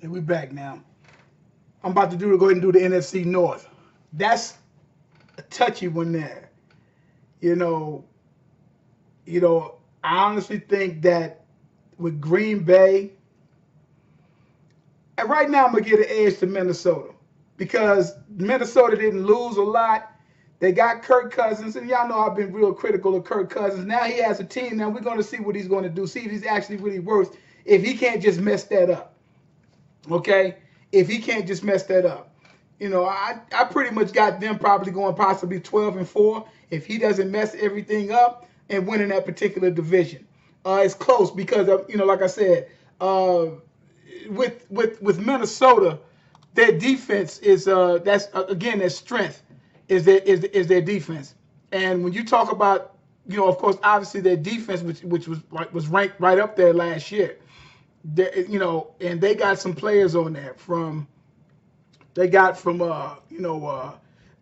And we back now. I'm about to go ahead and do the NFC North. That's a touchy one there. You know, I honestly think that with Green Bay, and right now I'm gonna give an edge to Minnesota because Minnesota didn't lose a lot. They got Kirk Cousins, and y'all know I've been real critical of Kirk Cousins. Now he has a team. Now we're going to see what he's going to do. See if he's actually really worth. If he can't just mess that up, okay? If he can't just mess that up, I pretty much got them probably going possibly 12-4 if he doesn't mess everything up and winning that particular division. It's close because of, like I said, with Minnesota, their defense is that's again their strength is their defense. And when you talk about, of course, obviously their defense, which was ranked right up there last year, and they got some players on there they got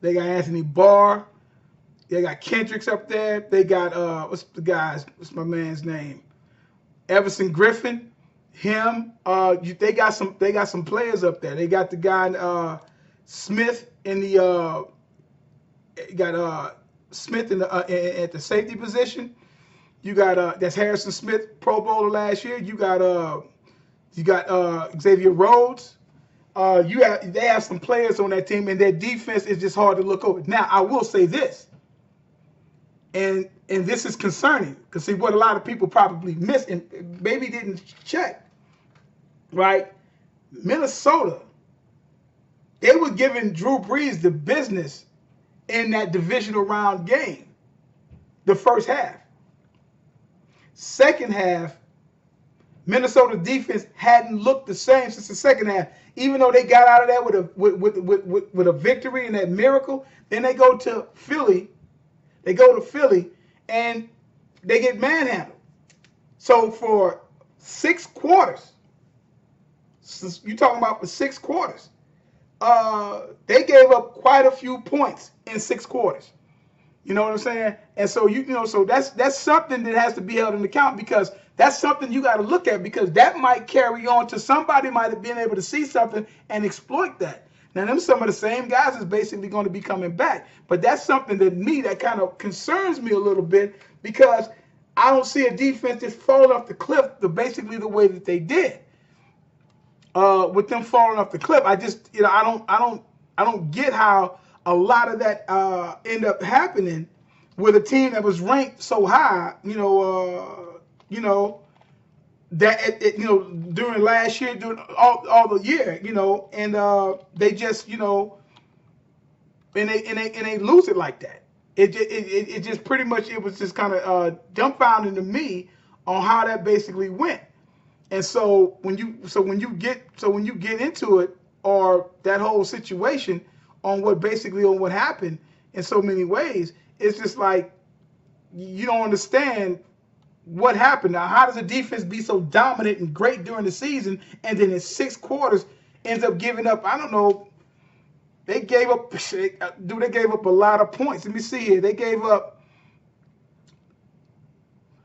Anthony Barr, they got Kendricks up there, they got what's my man's name, Everson Griffin, him. They got some players up there. They got the guy Smith in the Smith at the safety position. You got that's Harrison Smith, Pro Bowler last year. You got Xavier Rhodes. They have some players on that team, and their defense is just hard to look over. Now, I will say this, and this is concerning because see what a lot of people probably missed and maybe didn't check. Right, Minnesota, they were giving Drew Brees the business in that divisional round game, the first half. Second half, Minnesota defense hadn't looked the same since the second half. Even though they got out of that with a victory and that miracle, then they go to Philly. And they get manhandled. So for 6 quarters, you're talking about for 6 quarters, they gave up quite a few points in 6 quarters. You know what I'm saying? And so so that's something that has to be held in account because that's something you got to look at because that might carry on to somebody might have been able to see something and exploit that. Now, them some of the same guys is basically going to be coming back, but that's something that kind of concerns me a little bit because I don't see a defense just falling off the cliff basically the way that they did. With them falling off the cliff, I just I don't get how a lot of that end up happening with a team that was ranked so high, that during last year, during all the year, and they just and they lose it like that. It just pretty much it was just kind of dumbfounding to me on how that basically went. And so when you get into it or that whole situation on what happened in so many ways, it's just like you don't understand what happened. Now, how does a defense be so dominant and great during the season and then in 6 quarters ends up giving up? I don't know. They gave up a lot of points. Let me see here. They gave up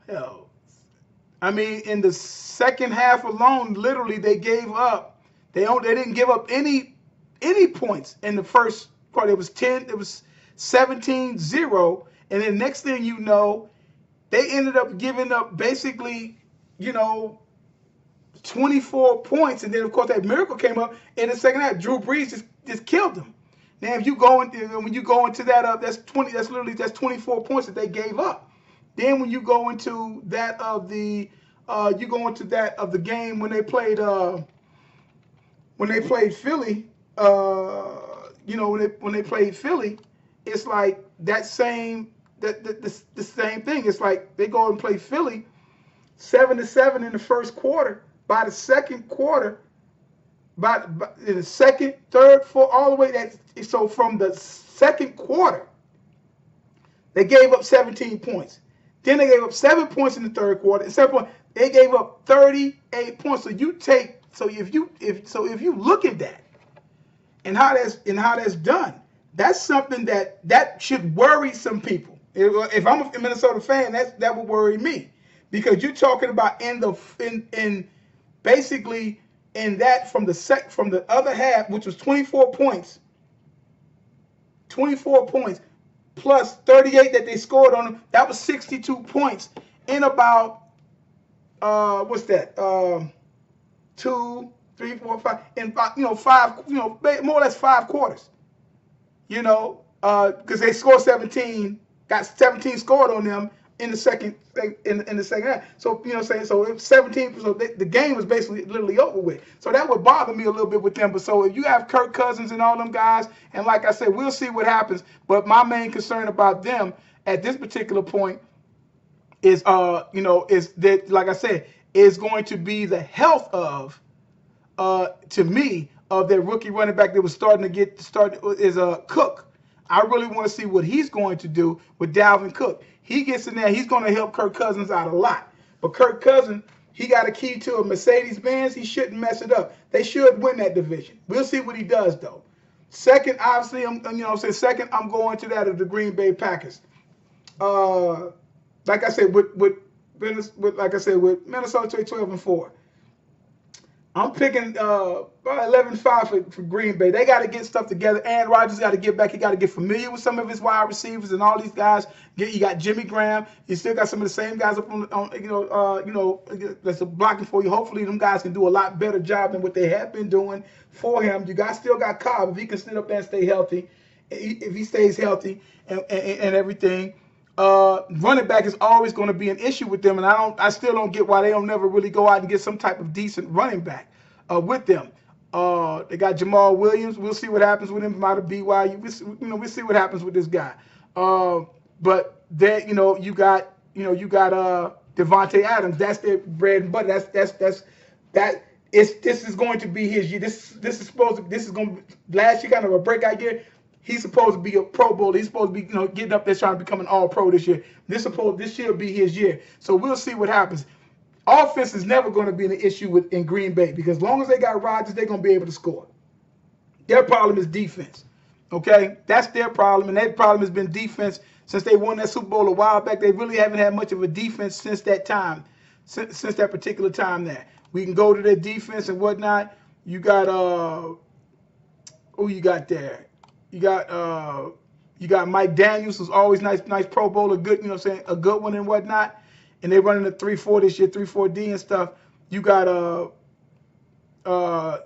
in the second half alone, literally they gave up. They didn't give up any points in the first part. It was 17-0, and then next thing you know, they ended up giving up basically, 24 points, and then of course that miracle came up in the second half. Drew Brees just killed them. Now, if you go into when you go into that that's 24 points that they gave up. Then when you go into that of the game when they played Philly, when they played Philly, it's like the same thing. It's like they go and play Philly 7-7 in the first quarter. By the second quarter, by the second, third, fourth, all the way so from the second quarter, they gave up 17 points. Then they gave up 7 points in the third quarter. And 7 points, they gave up 38 points. So if you look at that and how that's done, that's something that should worry some people. If I'm a Minnesota fan, that would worry me because you're talking about basically And that from the other half, which was 24 points, 24 points plus 38 that they scored on them, that was 62 points in about what's that? 2, 3, 4, 5, in five, more or less 5 quarters. Because they scored 17, got 17 scored on them in the second in the second half. So so it was 17. So the game was basically literally over with. So that would bother me a little bit with them. But so if you have Kirk Cousins and all them guys, and like I said, we'll see what happens. But my main concern about them at this particular point is is that, like I said, is going to be the health of to me of their rookie running back that was starting is Cook. I really want to see what he's going to do with Dalvin Cook. He gets in there, he's going to help Kirk Cousins out a lot. But Kirk Cousins, he got a key to a Mercedes-Benz. He shouldn't mess it up. They should win that division. We'll see what he does, though. Second, obviously, second, I'm going to that of the Green Bay Packers. Like I said, with Minnesota 12-4. I'm picking 11-5 for Green Bay. They got to get stuff together. Aaron Rodgers got to get back. He got to get familiar with some of his wide receivers and all these guys. You got Jimmy Graham. You still got some of the same guys up that's blocking for you. Hopefully, them guys can do a lot better job than what they have been doing for him. Still got Cobb if he can sit up there and stay healthy. If he stays healthy and everything. Running back is always going to be an issue with them, and I still don't get why they don't never really go out and get some type of decent running back with them. They got Jamal Williams. We'll see what happens with him out of BYU. We'll see what happens with this guy. But there, you got Devontae Adams. That's their bread and butter. This is going to be his year. This is going to be last year kind of a breakout year. He's supposed to be a Pro Bowler. He's supposed to be, getting up there trying to become an All-Pro this year. This year will be his year. So we'll see what happens. Offense is never going to be an issue in Green Bay because as long as they got Rodgers, they're going to be able to score. Their problem is defense. Okay, that's their problem, and their problem has been defense since they won that Super Bowl a while back. They really haven't had much of a defense since that time, since that particular time. There, we can go to their defense and whatnot. You got who you got there? You got Mike Daniels, who's always nice Pro Bowler, good, a good one and whatnot. And they're running a 3-4 this year, 3-4D and stuff. You got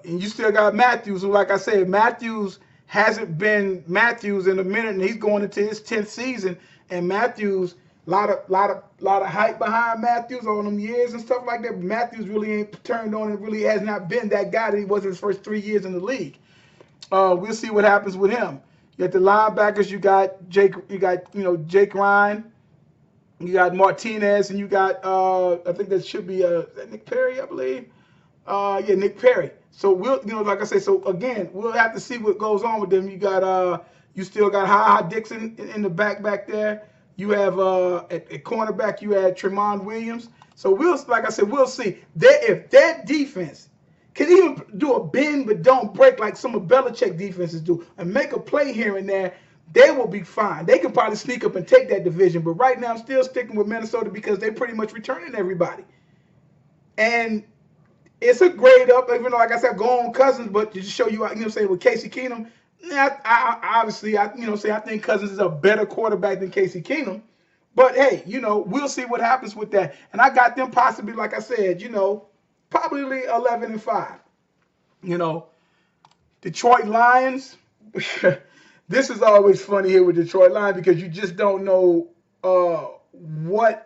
and you still got Matthews, who, like I said, Matthews hasn't been Matthews in a minute, and he's going into his 10th season. And Matthews, lot of hype behind Matthews all them years and stuff like that. But Matthews really ain't turned on and really has not been that guy that he was in his first 3 years in the league. We'll see what happens with him. You got the linebackers. You got Jake Ryan. You got Martinez, and you got I think that should be Nick Perry, I believe. Nick Perry. So we'll like I say. So again, we'll have to see what goes on with them. You got you still got Ha Dixon in the back there. You have at cornerback you had Tremont Williams. So like I said, we'll see. If that defense can even do a bend but don't break like some of Belichick defenses do and make a play here and there, they will be fine. They can probably sneak up and take that division. But right now, I'm still sticking with Minnesota because they're pretty much returning everybody. And it's a grade up, even though, like I said, go on Cousins, but to just show you, with Casey Keenum, I think Cousins is a better quarterback than Casey Keenum. But, hey, we'll see what happens with that. And I got them possibly, like I said, probably 11-5. Detroit Lions. This is always funny here with Detroit Lions because you just don't know what's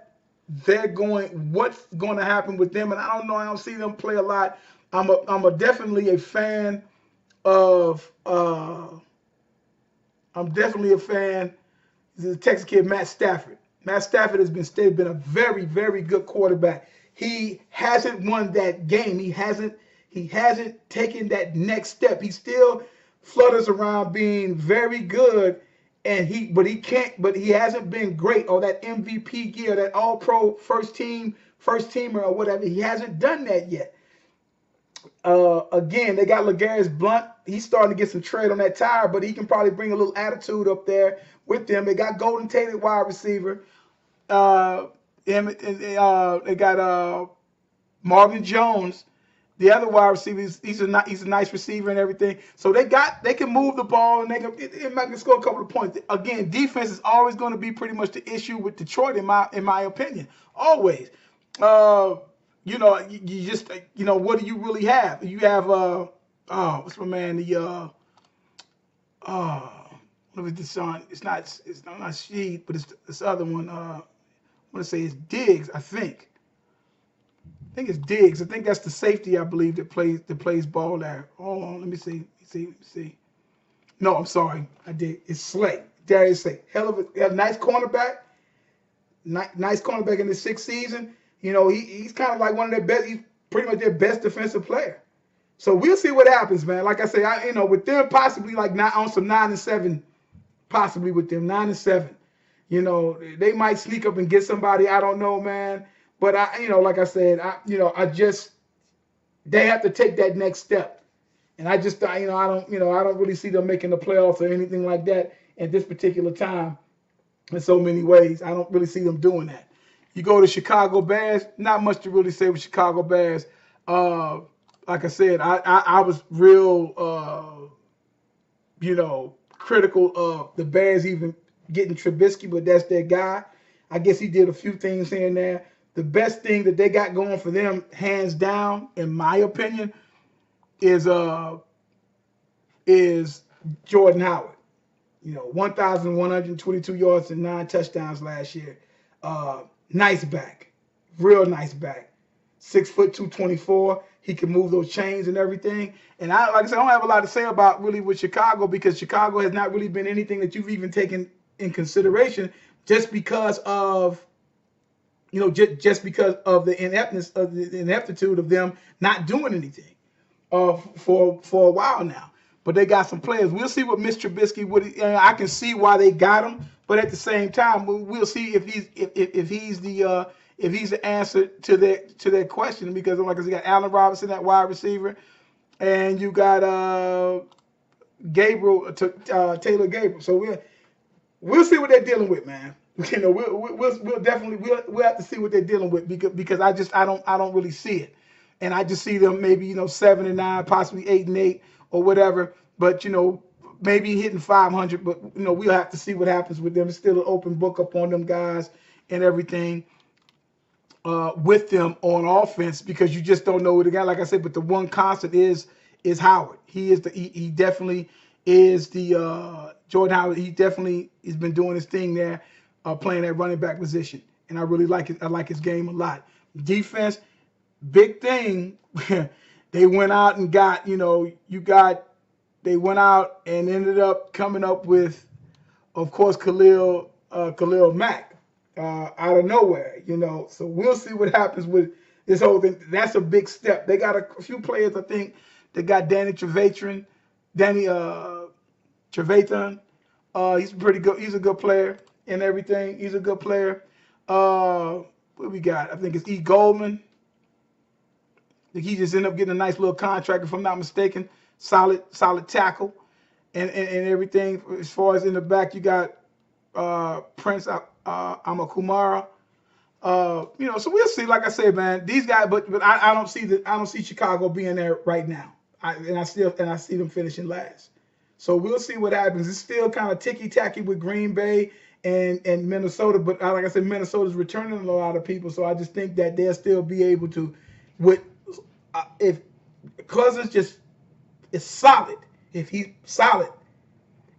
going to happen with them, and I don't know. I don't see them play a lot. I'm definitely a fan of. I'm definitely a fan. This is the Texas kid Matt Stafford. Matt Stafford has been a very, very good quarterback. He hasn't won that game. He hasn't taken that next step. He still flutters around being very good, and he hasn't been great, or that MVP gear, that All-Pro first teamer or whatever. He hasn't done that yet. Again, they got LeGarrette Blount. He's starting to get some tread on that tire, but he can probably bring a little attitude up there with them. They got Golden Tate wide receiver. They got Marvin Jones. The other wide receiver, he's a nice receiver and everything. So they can move the ball and it might score a couple of points. Again, defense is always going to be pretty much the issue with Detroit in my opinion. Always. You know, you just what do you really have? You have what's my man, the what is this on? It's not Sheed, but it's this other one. I want to say it's Diggs, I think. I think it's Diggs. I think that's the safety, I believe, that plays ball there. Hold on, let me see. No, I'm sorry. I did. It's Slay. Darius Slay. Hell of a nice cornerback. Nice cornerback in the 6th season. You know, he's kind of like one of their best. He's pretty much their best defensive player. So we'll see what happens, man. Like I say, with them possibly like not on some 9-7, possibly with them 9-7. You know, they might sneak up and get somebody. I don't know, man. But like I said, they have to take that next step. And I just, I don't really see them making the playoffs or anything like that at this particular time in so many ways. I don't really see them doing that. You go to Chicago Bears, not much to really say with Chicago Bears. Like I said, I was real, critical of the Bears even getting Trubisky, but that's their guy. I guess he did a few things here and there. The best thing that they got going for them, hands down, in my opinion, is Jordan Howard. 1,122 yards and 9 touchdowns last year. Nice back, real nice back. 6 foot 224. He can move those chains and everything. And like I said, I don't have a lot to say about really with Chicago because Chicago has not really been anything that you've even taken in consideration just because of just because of the ineptitude of them not doing anything for a while now. But they got some players. We'll see what Mr. Trubisky I can see why they got him, but at the same time, we'll see if he's the answer to that question because like I said, you got Allen Robinson, that wide receiver, and you got Taylor Gabriel. So we'll see what they're dealing with, man. We'll definitely have to see what they're dealing with because I don't really see it, and I just see them maybe 7-9, possibly 8-8 or whatever. But maybe hitting 500. But we'll have to see what happens with them. It's still an open book up on them guys and everything with them on offense because you just don't know what the guy. Like I said, but the one constant is Howard. He definitely is the Jordan Howard. He definitely has been doing his thing there. Playing that running back position, and I really like it. I like his game a lot. Defense, big thing. They went out and got, they went out and ended up coming up with, of course, Khalil Mack out of nowhere. So we'll see what happens with this whole thing. That's a big step. They got a few players, I think. They got Danny Trevathan. He's pretty good. He's a good player. And everything. He's a good player. What we got? I think it's E. Goldman. I think he just ended up getting a nice little contract, if I'm not mistaken. Solid tackle and everything. As far as in the back, you got Prince Amakumara. So we'll see. Like I said, man, these guys, but I don't see Chicago being there right now. I see them finishing last. So we'll see what happens. It's still kind of ticky-tacky with Green Bay and Minnesota, but like I said, Minnesota's returning a lot of people, so I just think that they'll still be able to, if Cousins just is solid, if he's solid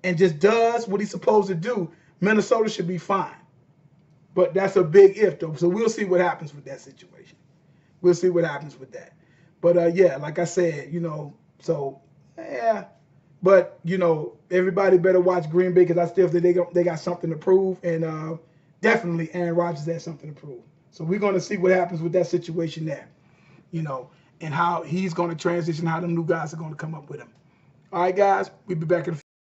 and just does what he's supposed to do, Minnesota should be fine. But that's a big if, though, so we'll see what happens with that situation. We'll see what happens with that. But, yeah, like I said, so, yeah. But, everybody better watch Green Bay because I still think they got something to prove. And definitely Aaron Rodgers has something to prove. So we're going to see what happens with that situation there, and how he's going to transition, how the new guys are going to come up with him. All right, guys, we'll be back in a few.